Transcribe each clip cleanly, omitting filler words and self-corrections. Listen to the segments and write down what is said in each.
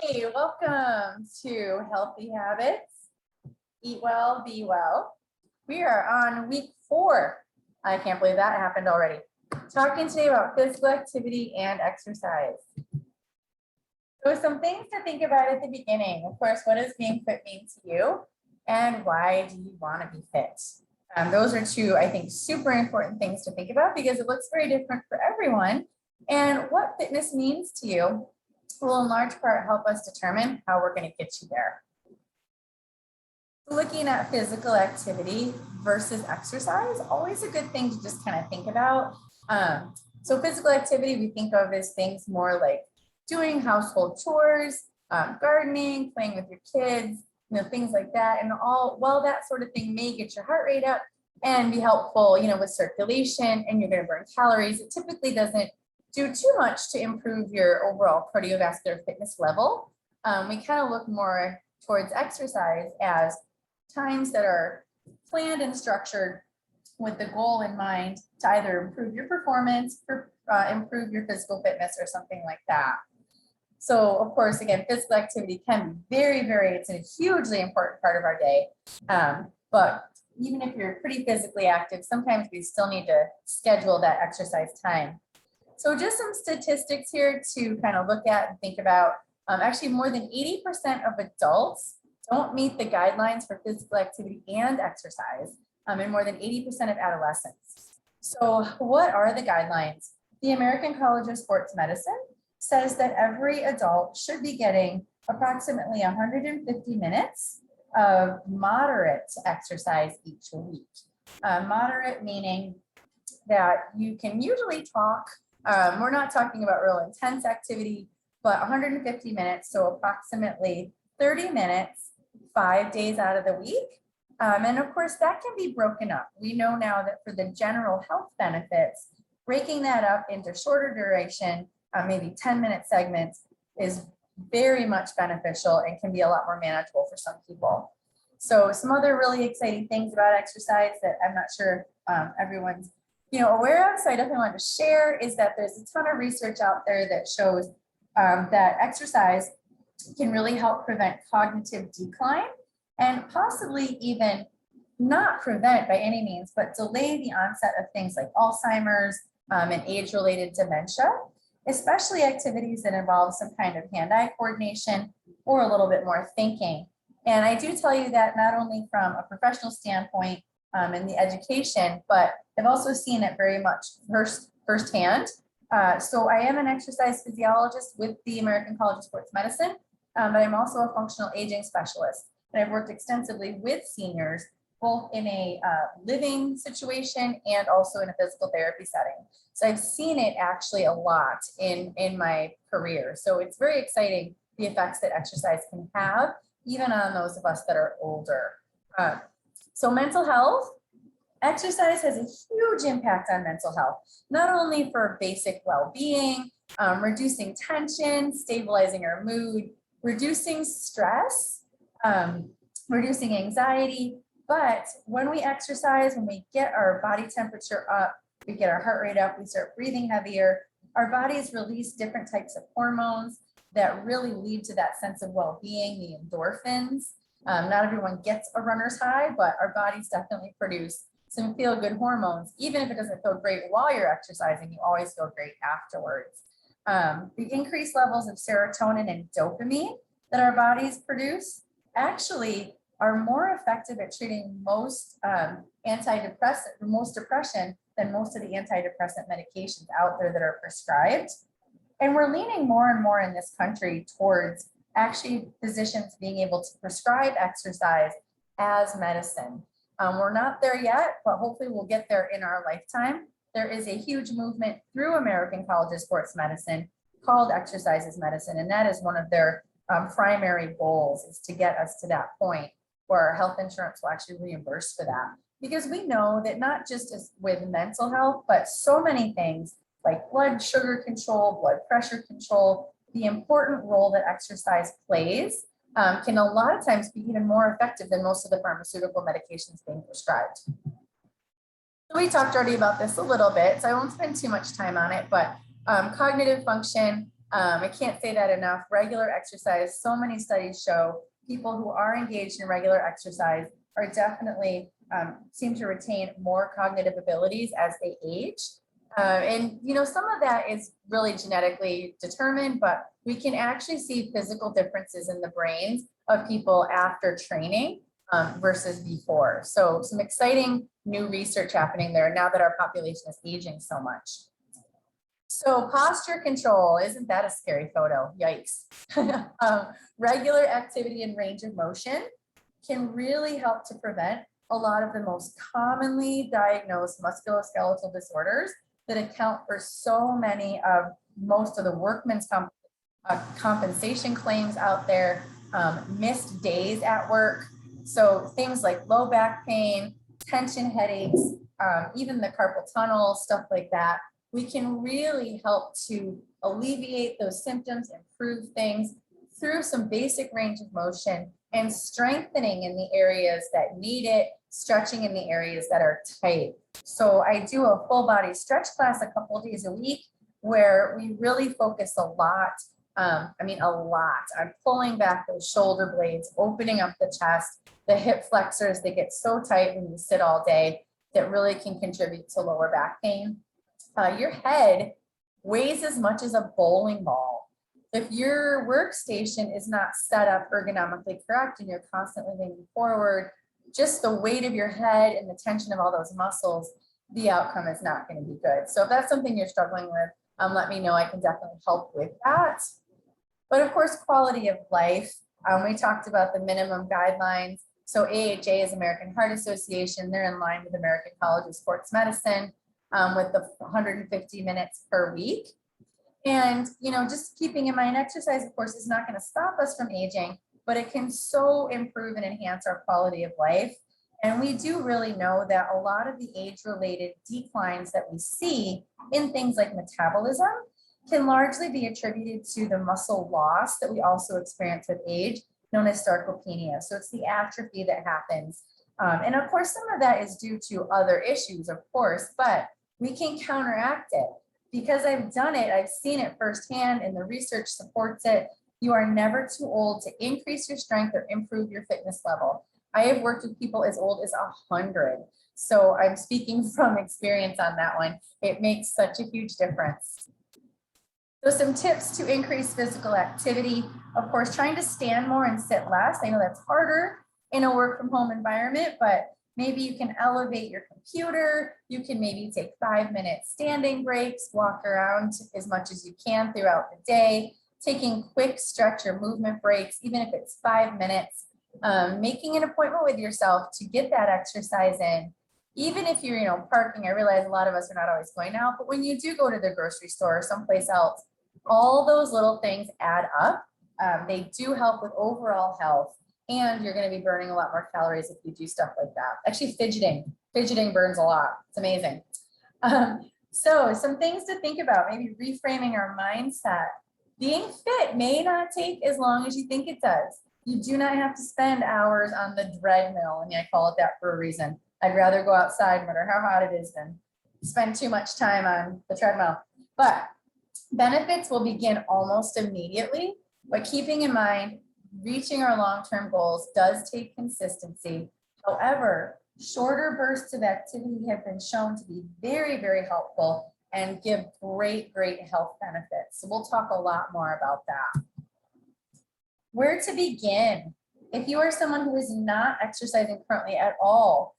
Hey, welcome to Healthy Habits, Eat Well, Be Well. We are on week 4. I can't believe that happened already. Talking today about physical activity and exercise. So some things to think about at the beginning. Of course, what does being fit mean to you? And why do you want to be fit? Those are two, I think, super important things to think about because it looks very different for everyone. And what fitness means to you will in large part help us determine how we're going to get you there. Looking at physical activity versus exercise, always a good thing to just kind of think about. So physical activity we think of as things more like doing household chores, gardening, playing with your kids, things like that. And while that sort of thing may get your heart rate up and be helpful, with circulation, and you're going to burn calories, it typically doesn't do too much to improve your overall cardiovascular fitness level. We kind of look more towards exercise as times that are planned and structured with the goal in mind to either improve your performance, improve your physical fitness, or something like that. So of course, again, physical activity can be it's a hugely important part of our day. But even if you're pretty physically active, sometimes we still need to schedule that exercise time. So just some statistics here to kind of look at and think about. Actually, more than 80% of adults don't meet the guidelines for physical activity and exercise, and more than 80% of adolescents. So what are the guidelines? The American College of Sports Medicine says that every adult should be getting approximately 150 minutes of moderate exercise each week. Moderate meaning that you can usually talk. We're not talking about real intense activity, but 150 minutes, so approximately 30 minutes, 5 days out of the week. And of course, that can be broken up. We know now that for the general health benefits, breaking that up into shorter duration, maybe 10-minute segments, is very much beneficial and can be a lot more manageable for some people. So some other really exciting things about exercise that I'm not sure everyone's aware of, so I definitely want to share, is that there's a ton of research out there that shows that exercise can really help prevent cognitive decline and possibly even not prevent by any means, but delay the onset of things like Alzheimer's and age-related dementia, especially activities that involve some kind of hand-eye coordination or a little bit more thinking. And I do tell you that not only from a professional standpoint in the education, but I've also seen it very much firsthand. So I am an exercise physiologist with the American College of Sports Medicine, but I'm also a functional aging specialist. And I've worked extensively with seniors, both in a living situation and also in a physical therapy setting. So I've seen it actually a lot in my career. So it's very exciting, the effects that exercise can have, even on those of us that are older. So mental health, exercise has a huge impact on mental health, not only for basic well-being, reducing tension, stabilizing our mood, reducing stress, reducing anxiety. But when we exercise, when we get our body temperature up, we get our heart rate up, we start breathing heavier, our bodies release different types of hormones that really lead to that sense of well-being, the endorphins. Not everyone gets a runner's high, but our bodies definitely produce some feel-good hormones. Even if it doesn't feel great while you're exercising, you always feel great afterwards. The increased levels of serotonin and dopamine that our bodies produce actually are more effective at treating most depression than most of the antidepressant medications out there that are prescribed. And we're leaning more and more in this country towards actually physicians being able to prescribe exercise as medicine. We're not there yet, but hopefully we'll get there in our lifetime. There is a huge movement through American College of Sports Medicine called Exercise as Medicine, and that is one of their primary goals, is to get us to that point where our health insurance will actually reimburse for that. Because we know that not just as with mental health, but so many things like blood sugar control, blood pressure control, the important role that exercise plays can a lot of times be even more effective than most of the pharmaceutical medications being prescribed. So we talked already about this a little bit, so I won't spend too much time on it, but cognitive function, I can't say that enough. Regular exercise, so many studies show people who are engaged in regular exercise are definitely seem to retain more cognitive abilities as they age. And some of that is really genetically determined, but we can actually see physical differences in the brains of people after training versus before. So some exciting new research happening there now that our population is aging so much. So posture control, isn't that a scary photo? Yikes. Regular activity and range of motion can really help to prevent a lot of the most commonly diagnosed musculoskeletal disorders that account for so many of most of the workman's compensation claims out there, missed days at work. So things like low back pain, tension headaches, even the carpal tunnel, stuff like that. We can really help to alleviate those symptoms, improve things through some basic range of motion and strengthening in the areas that need it, stretching in the areas that are tight. So I do a full body stretch class a couple of days a week where we really focus a lot. A lot. I'm pulling back those shoulder blades, opening up the chest, the hip flexors, they get so tight when you sit all day that really can contribute to lower back pain. Your head weighs as much as a bowling ball. If your workstation is not set up ergonomically correct and you're constantly leaning forward, just the weight of your head and the tension of all those muscles, the outcome is not going to be good. So if that's something you're struggling with, let me know. I can definitely help with that. But of course, quality of life. We talked about the minimum guidelines. So AHA is American Heart Association. They're in line with American College of Sports Medicine with the 150 minutes per week. And, just keeping in mind, exercise, of course, is not going to stop us from aging, but it can so improve and enhance our quality of life. And we do really know that a lot of the age-related declines that we see in things like metabolism can largely be attributed to the muscle loss that we also experience with age, known as sarcopenia. So it's the atrophy that happens. And of course, some of that is due to other issues, of course, but we can counteract it. Because I've done it, I've seen it firsthand, and the research supports it. You are never too old to increase your strength or improve your fitness level. I have worked with people as old as 100. So I'm speaking from experience on that one. It makes such a huge difference. So some tips to increase physical activity. Of course, trying to stand more and sit less. I know that's harder in a work from home environment, but maybe you can elevate your computer. You can maybe take 5-minute standing breaks, walk around as much as you can throughout the day, taking quick stretch or movement breaks, even if it's 5 minutes, making an appointment with yourself to get that exercise in. Even if you're, parking, I realize a lot of us are not always going out, but when you do go to the grocery store or someplace else, all those little things add up. They do help with overall health, and you're going to be burning a lot more calories if you do stuff like that. Actually, fidgeting burns a lot. It's amazing. So some things to think about, maybe reframing our mindset. Being fit may not take as long as you think it does. You do not have to spend hours on the treadmill, and I call it that for a reason. I'd rather go outside, no matter how hot it is, than spend too much time on the treadmill. But benefits will begin almost immediately, but keeping in mind, reaching our long-term goals does take consistency. However, shorter bursts of activity have been shown to be very, very helpful and give great health benefits. So we'll talk a lot more about that. Where to begin? If you are someone who is not exercising currently at all,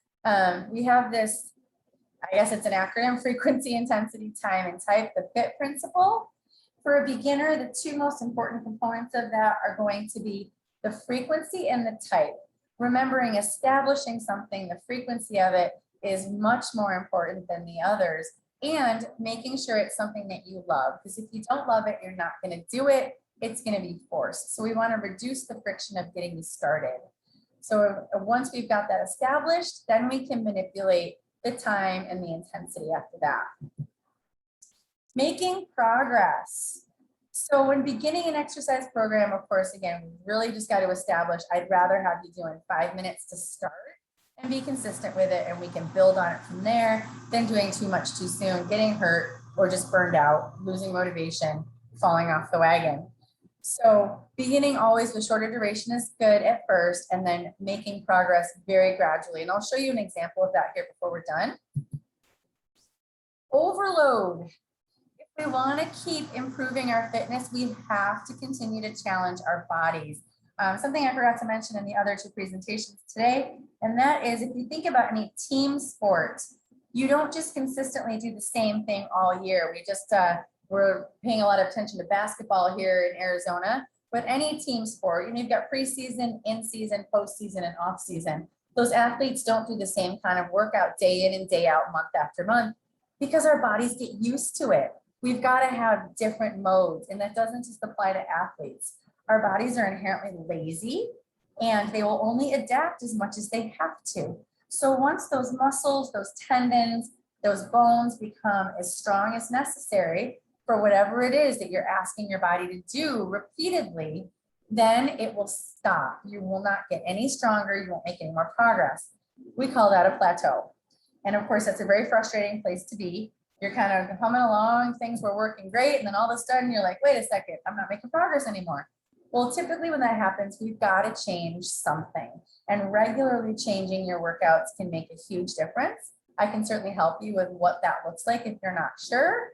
we have this, I guess it's an acronym, frequency, intensity, time, and type, the FIT principle. For a beginner, the two most important components of that are going to be the frequency and the type. Remembering establishing something, the frequency of it is much more important than the others, and making sure it's something that you love, because if you don't love it, you're not going to do it. It's going to be forced. So we want to reduce the friction of getting you started. So once we've got that established, then we can manipulate the time and the intensity after that. Making progress. So when beginning an exercise program, of course, again, we really just got to establish, I'd rather have you doing 5 minutes to start and be consistent with it, and we can build on it from there, than doing too much too soon, getting hurt, or just burned out, losing motivation. falling off the wagon. So beginning always with shorter duration is good at first, and then making progress very gradually. And I'll show you an example of that here before we're done. Overload. If we want to keep improving our fitness, we have to continue to challenge our bodies. Something I forgot to mention in the other two presentations today, and that is if you think about any team sport, you don't just consistently do the same thing all year. We're paying a lot of attention to basketball here in Arizona, but any team sport, you've got preseason, in-season, postseason, and off-season. Those athletes don't do the same kind of workout day in and day out, month after month, because our bodies get used to it. We've got to have different modes, and that doesn't just apply to athletes. Our bodies are inherently lazy, and they will only adapt as much as they have to. So once those muscles, those tendons, those bones become as strong as necessary for whatever it is that you're asking your body to do repeatedly, then it will stop. You will not get any stronger. You won't make any more progress. We call that a plateau. And of course, that's a very frustrating place to be. You're kind of humming along, things were working great, and then all of a sudden you're like, wait a second, I'm not making progress anymore. Well, typically when that happens, we've got to change something, and regularly changing your workouts can make a huge difference. I can certainly help you with what that looks like if you're not sure.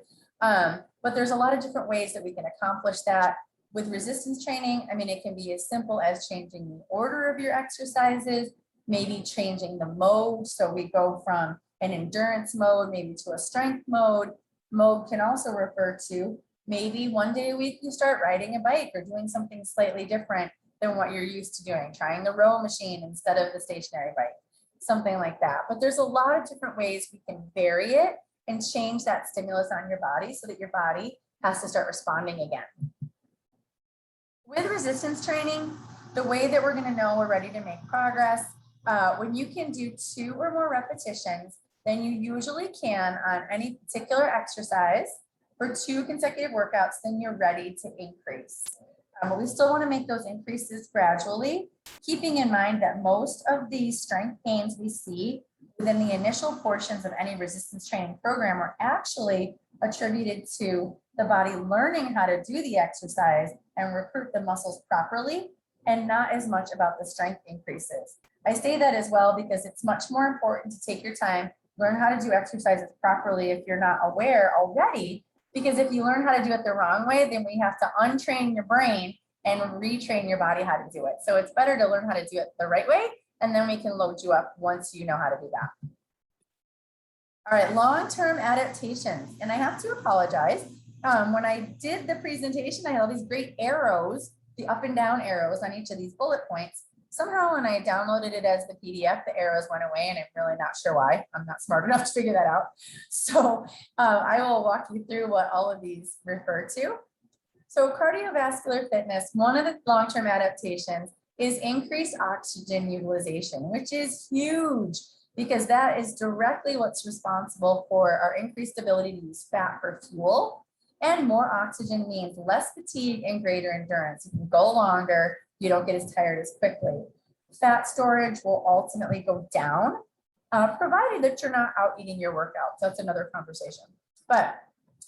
But there's a lot of different ways that we can accomplish that. With resistance training, I mean, it can be as simple as changing the order of your exercises, maybe changing the mode. So we go from an endurance mode, maybe to a strength mode. Mode can also refer to maybe one day a week you start riding a bike or doing something slightly different than what you're used to doing, trying the row machine instead of the stationary bike, something like that. But there's a lot of different ways we can vary it and change that stimulus on your body so that your body has to start responding again. With resistance training, the way that we're going to know we're ready to make progress, when you can do 2 or more repetitions, then you usually can on any particular exercise for 2 consecutive workouts, then you're ready to increase. But we still want to make those increases gradually, keeping in mind that most of the strength gains we see within the initial portions of any resistance training program are actually attributed to the body learning how to do the exercise and recruit the muscles properly, and not as much about the strength increases. I say that as well because it's much more important to take your time, learn how to do exercises properly if you're not aware already, because if you learn how to do it the wrong way, then we have to untrain your brain and retrain your body how to do it. So it's better to learn how to do it the right way, and then we can load you up once you know how to do that. All right, long-term adaptations. And I have to apologize. When I did the presentation, I had all these great arrows, the up and down arrows on each of these bullet points. Somehow when I downloaded it as the PDF, the arrows went away, and I'm really not sure why. I'm not smart enough to figure that out. So I will walk you through what all of these refer to. So cardiovascular fitness, one of the long-term adaptations is increased oxygen utilization, which is huge because that is directly what's responsible for our increased ability to use fat for fuel. And more oxygen means less fatigue and greater endurance. You can go longer, you don't get as tired as quickly. Fat storage will ultimately go down, provided that you're not out eating your workouts. That's another conversation. But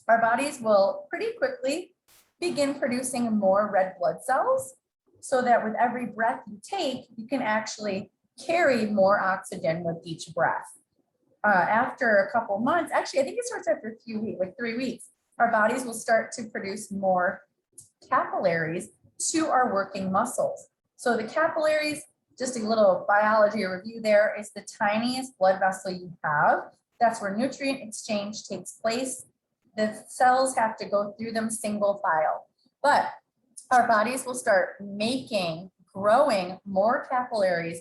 our bodies will pretty quickly begin producing more red blood cells so that with every breath you take, you can actually carry more oxygen with each breath. After a couple months, actually, I think it starts after a few weeks, like 3 weeks, our bodies will start to produce more capillaries to our working muscles. So the capillaries, just a little biology review there, is the tiniest blood vessel you have. That's where nutrient exchange takes place. The cells have to go through them single file. But our bodies will start growing more capillaries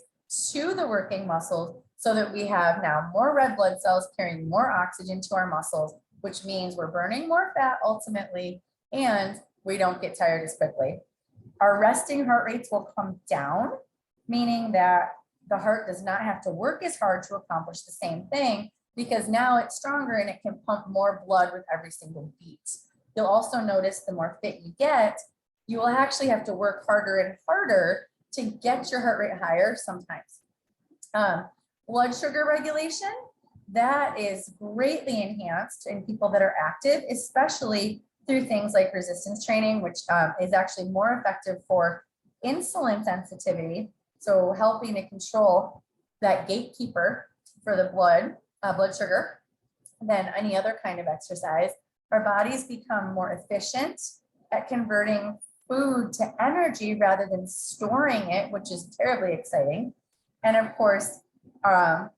to the working muscles so that we have now more red blood cells carrying more oxygen to our muscles, which means we're burning more fat ultimately, and we don't get tired as quickly. Our resting heart rates will come down, meaning that the heart does not have to work as hard to accomplish the same thing because now it's stronger and it can pump more blood with every single beat. You'll also notice the more fit you get, you will actually have to work harder and harder to get your heart rate higher sometimes. Blood sugar regulation, that is greatly enhanced in people that are active, especially through things like resistance training, which is actually more effective for insulin sensitivity. So helping to control that gatekeeper for the blood sugar than any other kind of exercise. Our bodies become more efficient at converting food to energy rather than storing it, which is terribly exciting. And of course,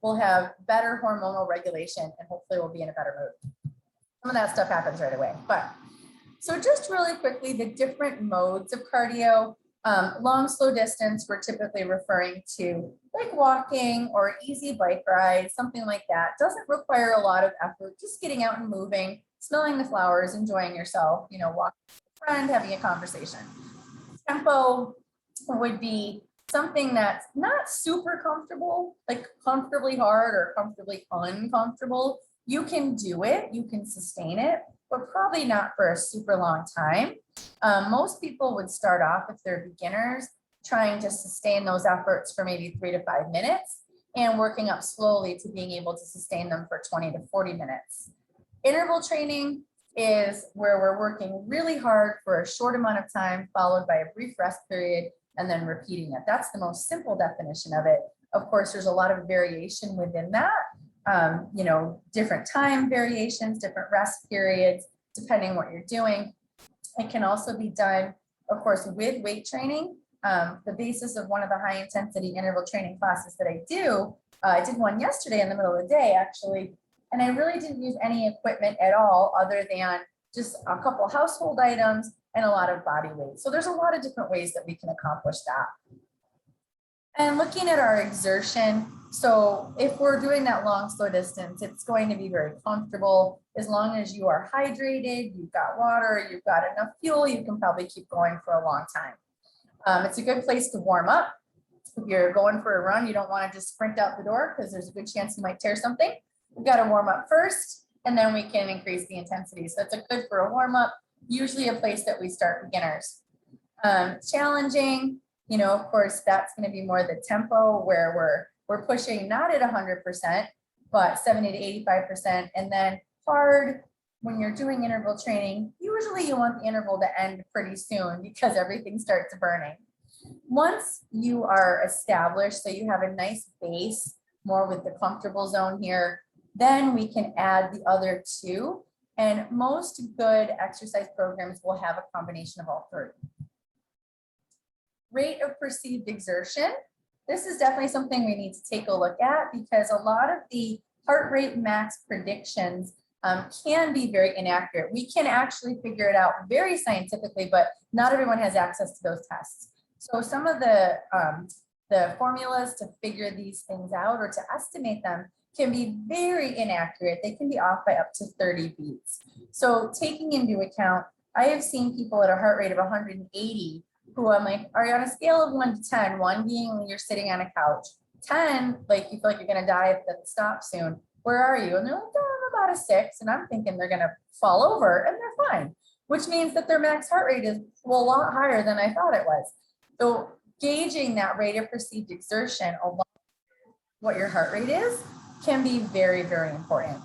we'll have better hormonal regulation and hopefully we'll be in a better mood. Some of that stuff happens right away. But so just really quickly, the different modes of cardio. Long, slow distance, we're typically referring to like walking or easy bike ride, something like that. Doesn't require a lot of effort, just getting out and moving, smelling the flowers, enjoying yourself, you know, walking with a friend, having a conversation. Tempo would be something that's not super comfortable, like comfortably hard or comfortably uncomfortable. You can do it, you can sustain it, but probably not for a super long time. Most people would start off, if they're beginners, trying to sustain those efforts for maybe 3 to 5 minutes and working up slowly to being able to sustain them for 20 to 40 minutes. Interval training is where we're working really hard for a short amount of time, followed by a brief rest period, and then repeating it. That's the most simple definition of it. Of course, there's a lot of variation within that. You know, different time variations, different rest periods, depending what you're doing. It can also be done, of course, with weight training. The basis of one of the high intensity interval training classes that I do, I did one yesterday in the middle of the day, actually, and I really didn't use any equipment at all other than just a couple household items and a lot of body weight. So there's a lot of different ways that we can accomplish that. And looking at our exertion, so if we're doing that long, slow distance, it's going to be very comfortable. As long as you are hydrated, you've got water, you've got enough fuel, you can probably keep going for a long time. It's a good place to warm up. If you're going for a run, you don't want to just sprint out the door because there's a good chance you might tear something. We've got to warm up first, and then we can increase the intensity. So it's a good for a warm up, usually a place that we start beginners. Challenging, you know, of course, that's going to be more the tempo where we're pushing not at 100%, but 70 to 85%. And then hard, when you're doing interval training, usually you want the interval to end pretty soon because everything starts burning. Once you are established, so you have a nice base, more with the comfortable zone here, then we can add the other two. And most good exercise programs will have a combination of all three. Rate of perceived exertion. This is definitely something we need to take a look at because a lot of the heart rate max predictions can be very inaccurate. We can actually figure it out very scientifically, but not everyone has access to those tests. So some of the formulas to figure these things out or to estimate them can be very inaccurate. They can be off by up to 30 beats. So taking into account, I have seen people at a heart rate of 180 who I'm like, are you on a scale of 1 to 10, 1 being you're sitting on a couch, 10, like you feel like you're gonna die at the stop soon, where are you? And they're like, oh, I'm about a 6, and I'm thinking they're gonna fall over, and they're fine, which means that their max heart rate is a lot higher than I thought it was. So gauging that rate of perceived exertion along with what your heart rate is can be very, very important.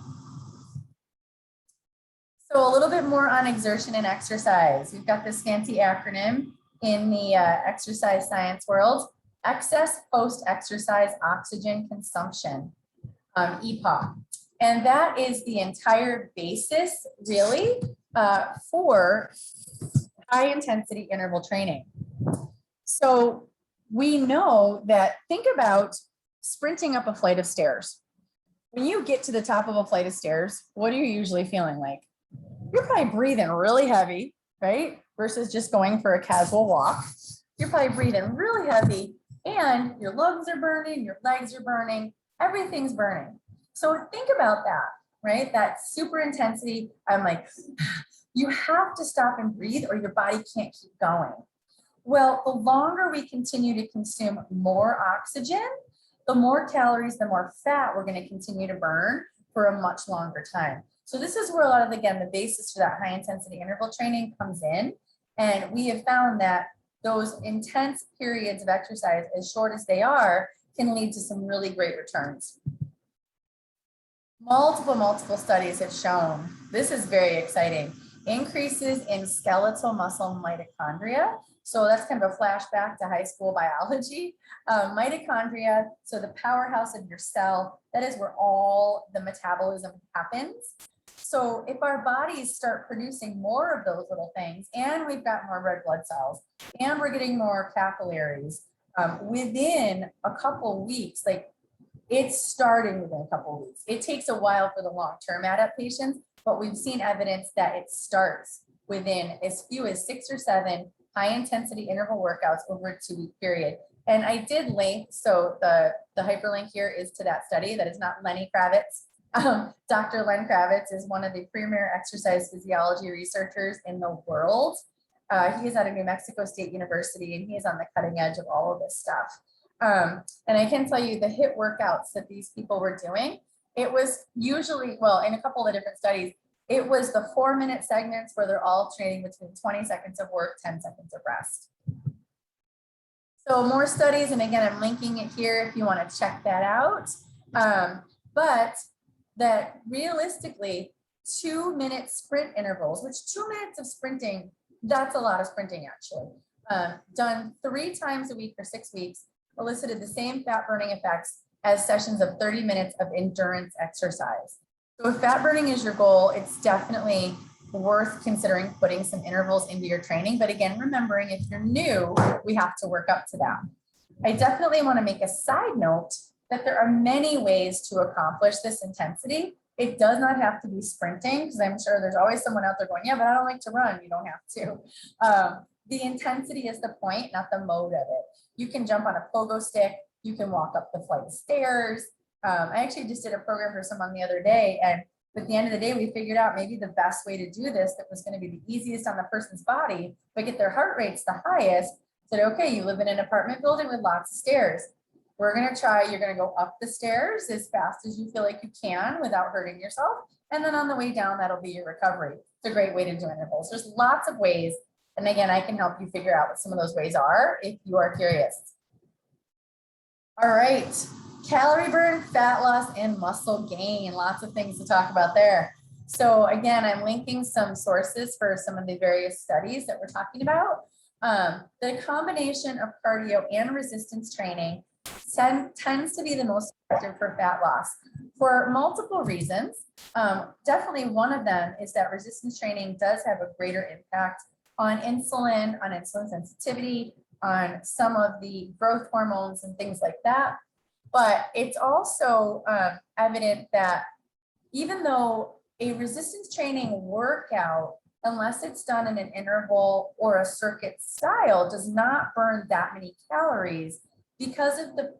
So a little bit more on exertion and exercise. We've got this fancy acronym in the exercise science world: excess post-exercise oxygen consumption, EPOC. And that is the entire basis, really, for high intensity interval training. So we know that, think about sprinting up a flight of stairs. When you get to the top of a flight of stairs, what are you usually feeling like? You're probably breathing really heavy, right? Versus just going for a casual walk. You're probably breathing really heavy and your lungs are burning, your legs are burning, everything's burning. So think about that, right? That super intensity. I'm like, you have to stop and breathe or your body can't keep going. Well, the longer we continue to consume more oxygen, the more calories, the more fat we're going to continue to burn for a much longer time. So this is where a lot of, again, the basis for that high intensity interval training comes in. And we have found that those intense periods of exercise, as short as they are, can lead to some really great returns. Multiple studies have shown, this is very exciting. increases in skeletal muscle mitochondria. So that's kind of a flashback to high school biology. Mitochondria, so the powerhouse of your cell, that is where all the metabolism happens. So if our bodies start producing more of those little things, and we've got more red blood cells, and we're getting more capillaries, within a couple weeks, like it's starting within a couple weeks. It takes a while for the long-term adaptations, but we've seen evidence that it starts within as few as 6 or 7 high-intensity interval workouts over a 2-week period. And I did link, so the hyperlink here is to that study. That is not Lenny Kravitz. Dr. Len Kravitz is one of the premier exercise physiology researchers in the world. He is out of New Mexico State University, and he is on the cutting edge of all of this stuff. And I can tell you the HIIT workouts that these people were doing, it was usually, well, in a couple of different studies, it was the 4-minute segments where they're all training between 20 seconds of work, 10 seconds of rest. So more studies, and again, I'm linking it here if you want to check that out. But that realistically, 2-minute sprint intervals, which 2 minutes of sprinting, that's a lot of sprinting actually, done 3 times a week for 6 weeks, elicited the same fat burning effects as sessions of 30 minutes of endurance exercise. So if fat burning is your goal, it's definitely worth considering putting some intervals into your training. But again, remembering if you're new, we have to work up to that. I definitely want to make a side note that there are many ways to accomplish this intensity. It does not have to be sprinting, because I'm sure there's always someone out there going, yeah, but I don't like to run. You don't have to. The intensity is the point, not the mode of it. You can jump on a pogo stick. You can walk up the flight of stairs. I actually just did a program for someone the other day, and at the end of the day, we figured out maybe the best way to do this that was going to be the easiest on the person's body, but get their heart rates the highest. Said, okay, you live in an apartment building with lots of stairs. We're going to try, you're going to go up the stairs as fast as you feel like you can without hurting yourself. And then on the way down, that'll be your recovery. It's a great way to do intervals. There's lots of ways. And again, I can help you figure out what some of those ways are if you are curious. All right, calorie burn, fat loss, and muscle gain. Lots of things to talk about there. So again, I'm linking some sources for some of the various studies that we're talking about. The combination of cardio and resistance training tends to be the most effective for fat loss for multiple reasons. Definitely one of them is that resistance training does have a greater impact on insulin sensitivity, on some of the growth hormones and things like that. But it's also evident that even though a resistance training workout, unless it's done in an interval or a circuit style, does not burn that many calories, because of the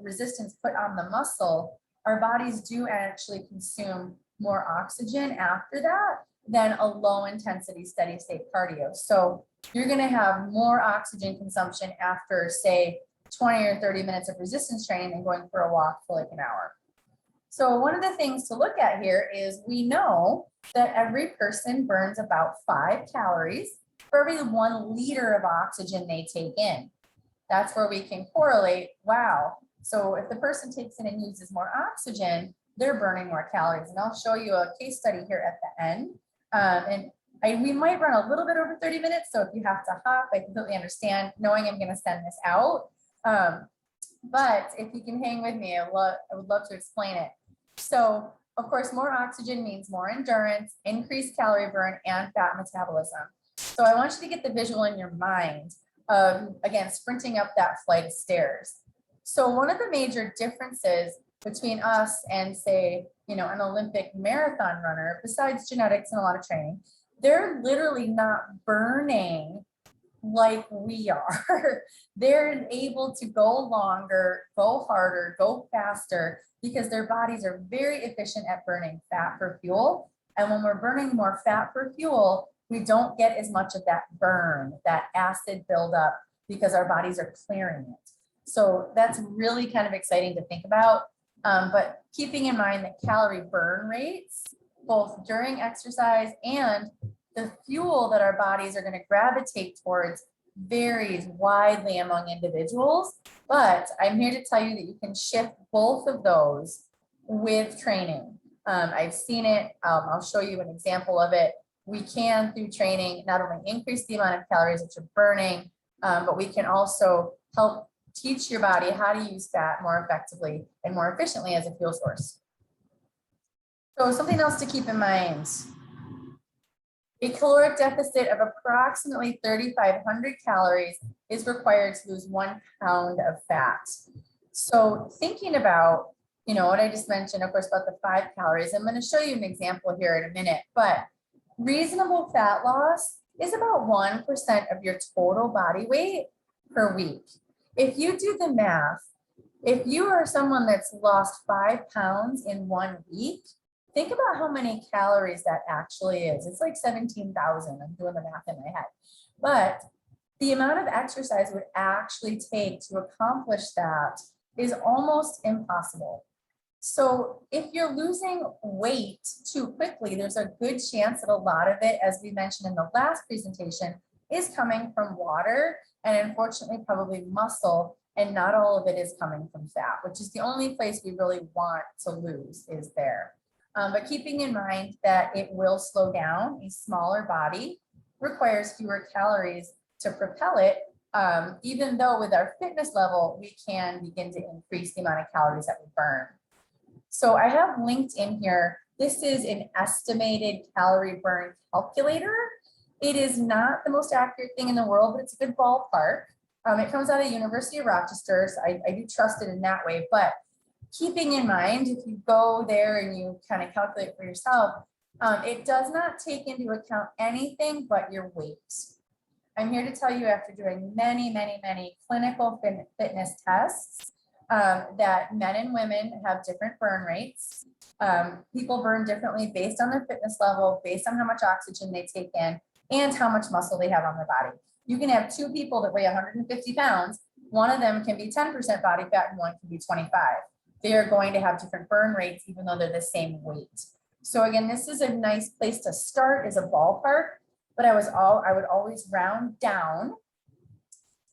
resistance put on the muscle, our bodies do actually consume more oxygen after that than a low intensity steady state cardio. So you're going to have more oxygen consumption after, say, 20 or 30 minutes of resistance training than going for a walk for like an hour. So one of the things to look at here is we know that every person burns about 5 calories for every 1 liter of oxygen they take in. That's where we can correlate, wow. So if the person takes in and uses more oxygen, they're burning more calories. And I'll show you a case study here at the end. We might run a little bit over 30 minutes. So if you have to hop, I completely understand, knowing I'm going to send this out. But if you can hang with me, I would love to explain it. So of course, more oxygen means more endurance, increased calorie burn, and fat metabolism. So I want you to get the visual in your mind of, again, sprinting up that flight of stairs. So one of the major differences between us and, say, an Olympic marathon runner, besides genetics and a lot of training, they're literally not burning like we are. They're able to go longer, go harder, go faster, because their bodies are very efficient at burning fat for fuel. And when we're burning more fat for fuel, we don't get as much of that burn, that acid buildup, because our bodies are clearing it. So that's really kind of exciting to think about. But keeping in mind that calorie burn rates, both during exercise and the fuel that our bodies are going to gravitate towards, varies widely among individuals. But I'm here to tell you that you can shift both of those with training. I've seen it. I'll show you an example of it. we can, through training, not only increase the amount of calories that you're burning, but we can also help teach your body how to use fat more effectively and more efficiently as a fuel source. So something else to keep in mind, a caloric deficit of approximately 3,500 calories is required to lose 1 pound of fat. So thinking about, what I just mentioned, of course, about the 5 calories, I'm going to show you an example here in a minute, but reasonable fat loss is about 1% of your total body weight per week. If you do the math, if you are someone that's lost 5 pounds in 1 week, think about how many calories that actually is. It's like 17,000. I'm doing the math in my head. But the amount of exercise it would actually take to accomplish that is almost impossible. So if you're losing weight too quickly, there's a good chance that a lot of it, as we mentioned in the last presentation, is coming from water and unfortunately probably muscle, and not all of it is coming from fat, which is the only place we really want to lose is there. But keeping in mind that it will slow down, a smaller body requires fewer calories to propel it, even though with our fitness level, we can begin to increase the amount of calories that we burn. So I have linked in here, this is an estimated calorie burn calculator. It is not the most accurate thing in the world, but it's a good ballpark. It comes out of University of Rochester, so I do trust it in that way. But keeping in mind, if you go there and you kind of calculate for yourself, it does not take into account anything but your weight. I'm here to tell you, after doing many, many, many clinical fitness tests, that men and women have different burn rates. People burn differently based on their fitness level, based on how much oxygen they take in, and how much muscle they have on their body. You can have 2 people that weigh 150 pounds. One of them can be 10% body fat and one can be 25. They are going to have different burn rates, even though they're the same weight. So again, this is a nice place to start as a ballpark, but I would always round down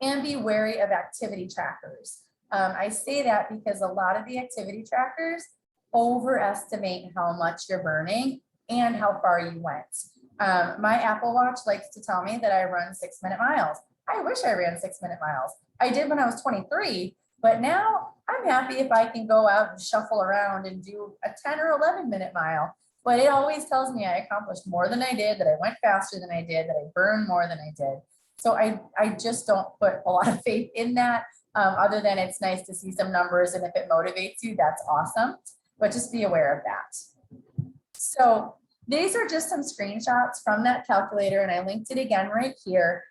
and be wary of activity trackers. I say that because a lot of the activity trackers overestimate how much you're burning and how far you went. My Apple Watch likes to tell me that I run 6-minute miles. I wish I ran 6-minute miles. I did when I was 23, but now I'm happy if I can go out and shuffle around and do a 10 or 11-minute mile. But it always tells me I accomplished more than I did, that I went faster than I did, that I burned more than I did. So I just don't put a lot of faith in that, other than it's nice to see some numbers, and if it motivates you, that's awesome. But just be aware of that. So these are just some screenshots from that calculator, and I linked it again right here.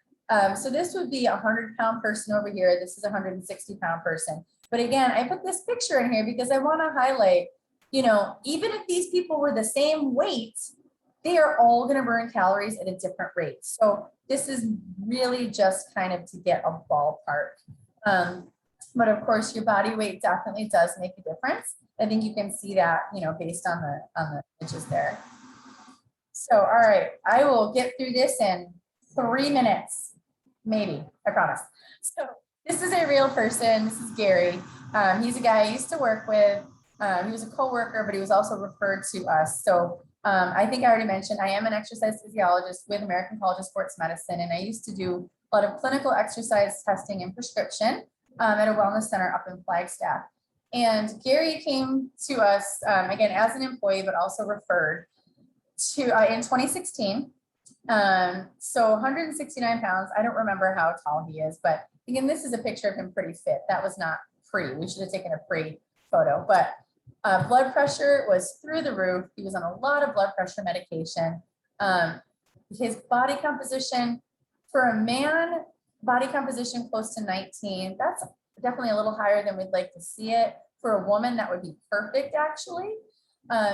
So this would be a 100-pound person over here. This is a 160-pound person. But again, I put this picture in here because I want to highlight, even if these people were the same weight, they are all going to burn calories at a different rate. So this is really just kind of to get a ballpark. But of course, your body weight definitely does make a difference. I think you can see that, based on the images there. So, all right, I will get through this in 3 minutes, maybe, I promise. So this is a real person. This is Gary. He's a guy I used to work with. He was a coworker, but he was also referred to us. So I think I already mentioned, I am an exercise physiologist with American College of Sports Medicine, and I used to do a lot of clinical exercise testing and prescription at a wellness center up in Flagstaff. And Gary came to us, again, as an employee, but also referred to in 2016. So 169 pounds. I don't remember how tall he is, but again, this is a picture of him pretty fit. That was not pre. We should have taken a pre photo, but blood pressure was through the roof. He was on a lot of blood pressure medication. His body composition, for a man, body composition close to 19, that's definitely a little higher than we'd like to see it. For a woman, that would be perfect, actually.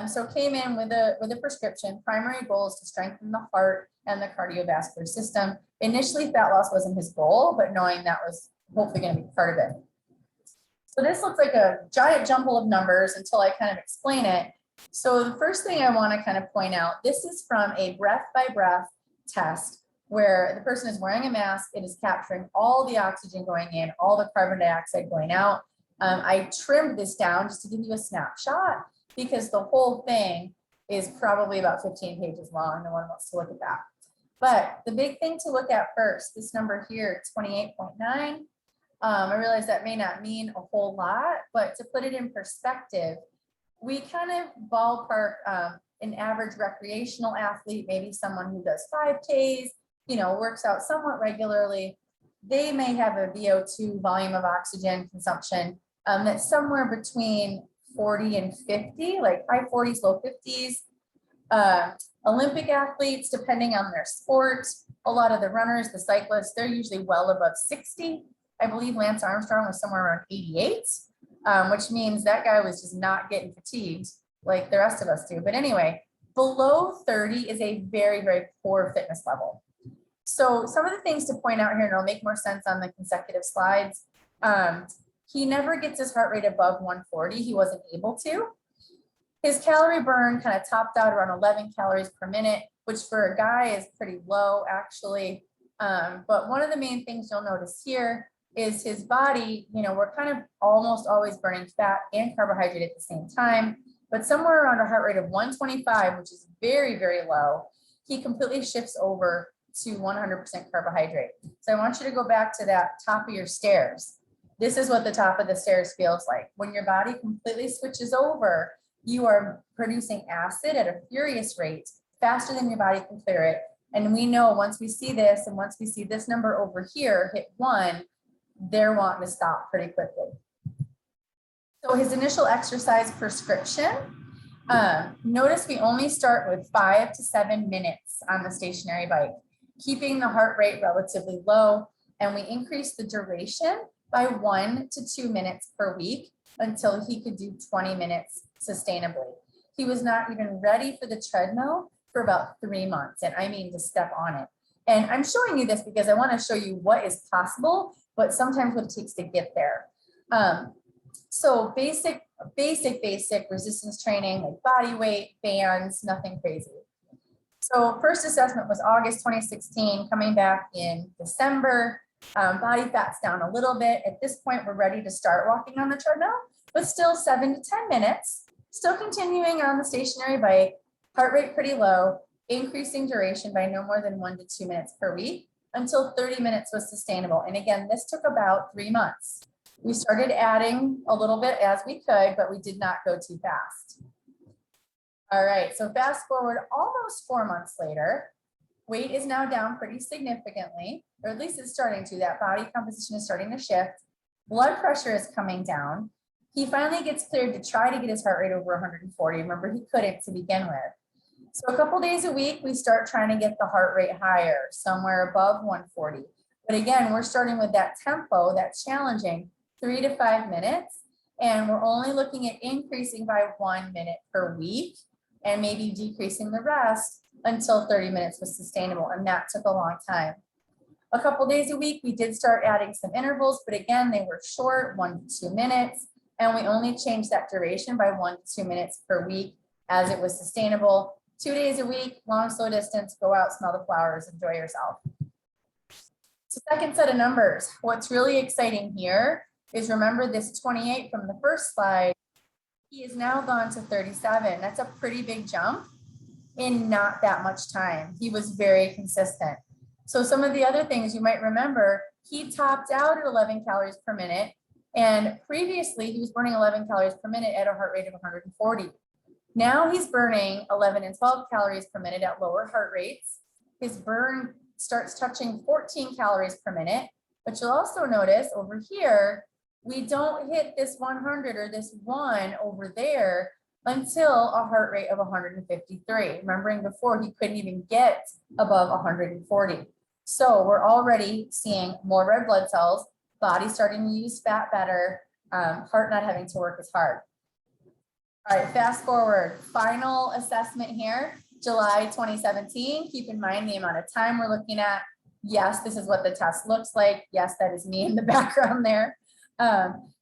So came in with a prescription. Primary goal is to strengthen the heart and the cardiovascular system. Initially, fat loss wasn't his goal, but knowing that was hopefully going to be part of it. So this looks like a giant jumble of numbers until I kind of explain it. So the first thing I want to kind of point out, this is from a breath by breath test where the person is wearing a mask. It is capturing all the oxygen going in, all the carbon dioxide going out. I trimmed this down just to give you a snapshot, because the whole thing is probably about 15 pages long. No one wants to look at that. But the big thing to look at first, this number here, 28.9, I realize that may not mean a whole lot, but to put it in perspective, we kind of ballpark an average recreational athlete, maybe someone who does 5Ks, works out somewhat regularly. They may have a VO2 volume of oxygen consumption that's somewhere between 40 and 50, like high 40s, low 50s. Olympic athletes, depending on their sport, a lot of the runners, the cyclists, they're usually well above 60. I believe Lance Armstrong was somewhere around 88, which means that guy was just not getting fatigued like the rest of us do. But anyway, below 30 is a very, very poor fitness level. So some of the things to point out here, and it'll make more sense on the consecutive slides. He never gets his heart rate above 140. He wasn't able to. His calorie burn kind of topped out around 11 calories per minute, which for a guy is pretty low actually. But one of the main things you'll notice here is his body, we're kind of almost always burning fat and carbohydrate at the same time, but somewhere around a heart rate of 125, which is very, very low, he completely shifts over to 100% carbohydrate. So I want you to go back to that top of your stairs. This is what the top of the stairs feels like. When your body completely switches over, you are producing acid at a furious rate, faster than your body can clear it. And we know once we see this, and once we see this number over here hit 1, they're wanting to stop pretty quickly. So his initial exercise prescription, notice we only start with 5 to 7 minutes on the stationary bike, keeping the heart rate relatively low, and we increase the duration by 1 to 2 minutes per week until he could do 20 minutes sustainably. He was not even ready for the treadmill for about 3 months, and I mean to step on it. And I'm showing you this because I want to show you what is possible, but sometimes what it takes to get there. So basic resistance training, like body weight, bands, nothing crazy. So first assessment was August 2016, coming back in December. Body fat's down a little bit. At this point, we're ready to start walking on the treadmill, but still 7 to 10 minutes, still continuing on the stationary bike, heart rate pretty low, increasing duration by no more than 1 to 2 minutes per week until 30 minutes was sustainable. And again, this took about 3 months. We started adding a little bit as we could, but we did not go too fast. All right, so fast forward almost 4 months later, weight is now down pretty significantly, or at least it's starting to. That body composition is starting to shift. Blood pressure is coming down. He finally gets cleared to try to get his heart rate over 140. Remember, he couldn't to begin with. So a couple days a week, we start trying to get the heart rate higher, somewhere above 140. But again, we're starting with that tempo, that's challenging, 3 to 5 minutes. And we're only looking at increasing by 1 minute per week and maybe decreasing the rest until 30 minutes was sustainable. And that took a long time. A couple days a week, we did start adding some intervals, but again, they were short, 1 to 2 minutes. And we only changed that duration by 1 to 2 minutes per week as it was sustainable. 2 days a week, long, slow distance, go out, smell the flowers, enjoy yourself. So second set of numbers. What's really exciting here is, remember this 28 from the first slide, he has now gone to 37. That's a pretty big jump in not that much time. He was very consistent. So some of the other things you might remember, he topped out at 11 calories per minute. And previously he was burning 11 calories per minute at a heart rate of 140. Now he's burning 11 and 12 calories per minute at lower heart rates. His burn starts touching 14 calories per minute, but you'll also notice over here, we don't hit this 100 or this 1 over there until a heart rate of 153. Remembering before, he couldn't even get above 140. So we're already seeing more red blood cells, body starting to use fat better, heart not having to work as hard. All right, fast forward, final assessment here, July 2017. Keep in mind the amount of time we're looking at. Yes, this is what the test looks like. Yes, that is me in the background there.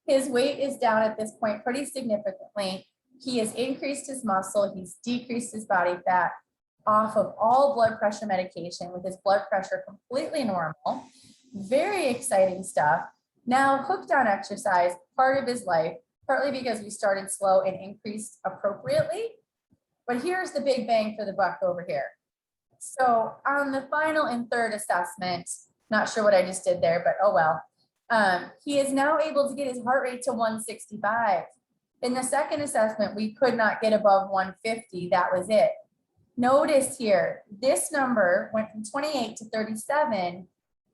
His weight is down at this point pretty significantly. He has increased his muscle. He's decreased his body fat, off of all blood pressure medication with his blood pressure completely normal. Very exciting stuff. Now hooked on exercise, part of his life, partly because we started slow and increased appropriately. But here's the big bang for the buck over here. So on the final and third assessment, not sure what I just did there, but oh well. He is now able to get his heart rate to 165. In the second assessment, we could not get above 150. That was it. Notice here, this number went from 28 to 37.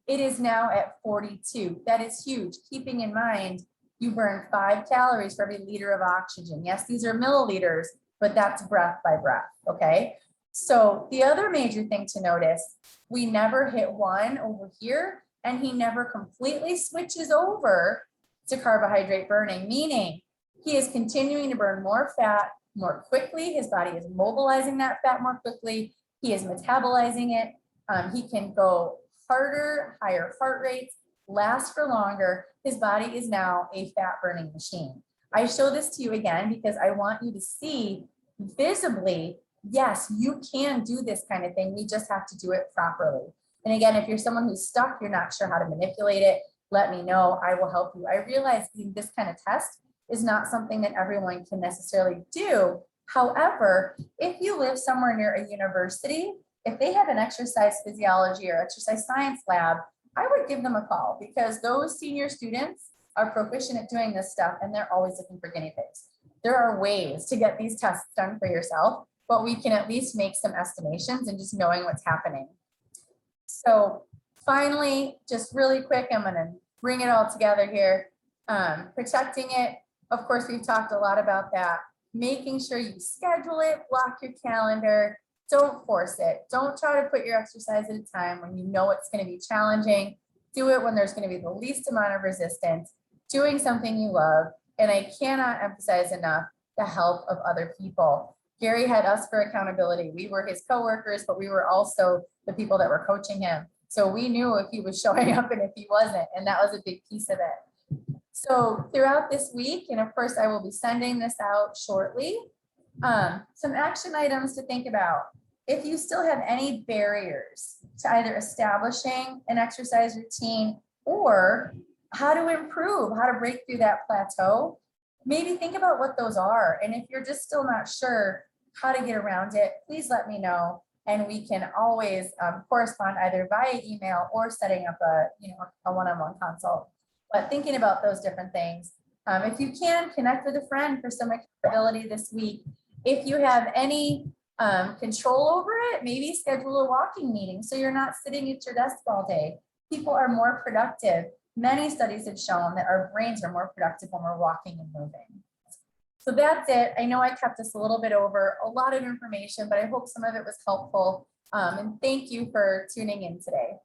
It is now at 42. That is huge. Keeping in mind, you burn 5 calories for every liter of oxygen. Yes, these are milliliters, but that's breath by breath, okay? So the other major thing to notice, we never hit 1 over here, and he never completely switches over to carbohydrate burning, meaning he is continuing to burn more fat more quickly. His body is mobilizing that fat more quickly. He is metabolizing it. He can go harder, higher heart rates, last for longer. His body is now a fat burning machine. I show this to you again because I want you to see visibly, yes, you can do this kind of thing. We just have to do it properly. And again, if you're someone who's stuck, you're not sure how to manipulate it, let me know. I will help you. I realize this kind of test is not something that everyone can necessarily do. However, if you live somewhere near a university, if they have an exercise physiology or exercise science lab, I would give them a call because those senior students are proficient at doing this stuff and they're always looking for guinea pigs. There are ways to get these tests done for yourself, but we can at least make some estimations and just knowing what's happening. So finally, just really quick, I'm gonna bring it all together here. Protecting it, of course, we've talked a lot about that. Making sure you schedule it, block your calendar, don't force it. Don't try to put your exercise at a time when you know it's gonna be challenging. Do it when there's gonna be the least amount of resistance, doing something you love. And I cannot emphasize enough the help of other people. Gary had us for accountability. We were his coworkers, but we were also the people that were coaching him. So we knew if he was showing up and if he wasn't, and that was a big piece of it. So throughout this week, and of course I will be sending this out shortly, some action items to think about. If you still have any barriers to either establishing an exercise routine or how to improve, how to break through that plateau, maybe think about what those are. And if you're just still not sure how to get around it, please let me know. And we can always correspond either via email or setting up a one-on-one consult. But thinking about those different things. If you can, connect with a friend for some accountability this week. If you have any control over it, maybe schedule a walking meeting so you're not sitting at your desk all day. People are more productive. Many studies have shown that our brains are more productive when we're walking and moving. So that's it. I know I kept us a little bit over, a lot of information, but I hope some of it was helpful. And thank you for tuning in today.